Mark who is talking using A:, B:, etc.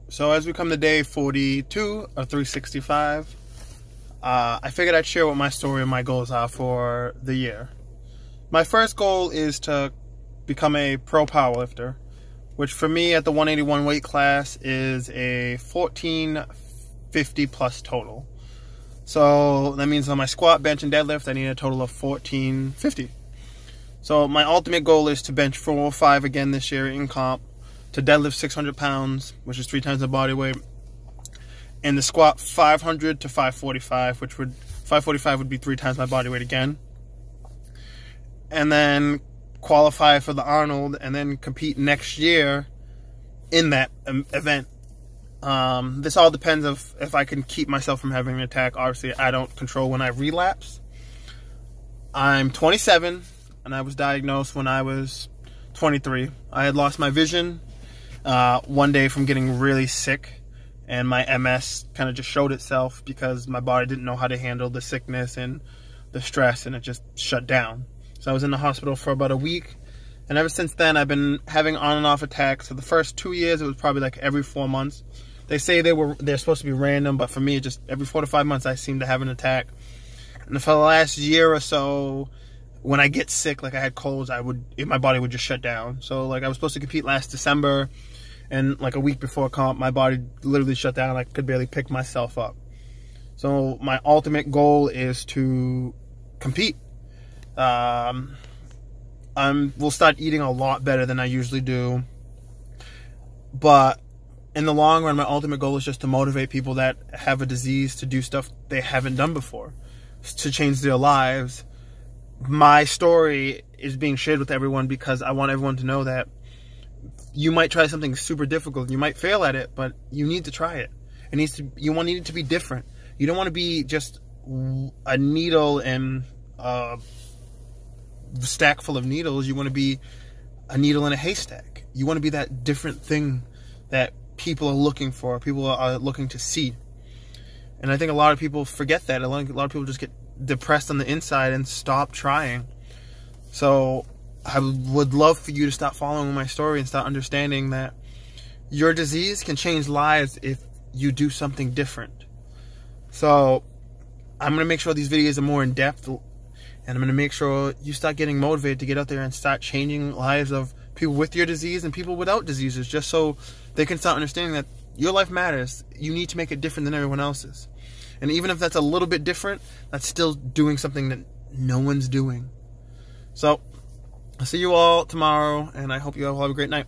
A: So as we come to day 42 of 365, I figured I'd share what my story and my goals are for the year. My first goal is to become a pro powerlifter, which for me at the 181 weight class is a 1450 plus total. So that means on my squat, bench, and deadlift, I need a total of 1450. So my ultimate goal is to bench 405 again this year in comp, to deadlift 600 pounds, which is 3 times the body weight, and the squat 500 to 545, 545 would be 3 times my body weight again. And then qualify for the Arnold and then compete next year in that event. This all depends if I can keep myself from having an attack. Obviously, I don't control when I relapse. I'm 27, and I was diagnosed when I was 23. I had lost my vision one day from getting really sick, and my MS kind of just showed itself because my body didn't know how to handle the sickness and the stress, and it just shut down. So I was in the hospital for about a week, and ever since then I've been having on and off attacks. So the first 2 years it was probably like every 4 months. They say they're supposed to be random, but for me, just every 4 to 5 months I seem to have an attack. And for the last year or so, when I get sick, like I had colds, my body would just shut down. So like I was supposed to compete last December, and like a week before comp, my body literally shut down. I could barely pick myself up. So my ultimate goal is to compete. We'll start eating a lot better than I usually do. But in the long run, my ultimate goal is just to motivate people that have a disease to do stuff they haven't done before, to change their lives. My story is being shared with everyone because I want everyone to know that you might try something super difficult. You might fail at it, but you need to try it. You want it to be different. You don't want to be just a needle and a stack full of needles. You want to be a needle in a haystack. You want to be that different thing that people are looking for, people are looking to see. And I think a lot of people forget that. A lot of people just get depressed on the inside and stop trying. So I would love for you to stop following my story and start understanding that your disease can change lives if you do something different. So I'm going to make sure these videos are more in depth, and I'm going to make sure you start getting motivated to get out there and start changing lives of people with your disease and people without diseases, just so they can start understanding that your life matters. You need to make it different than everyone else's. And even if that's a little bit different, that's still doing something that no one's doing. So I'll see you all tomorrow, and I hope you all have a great night.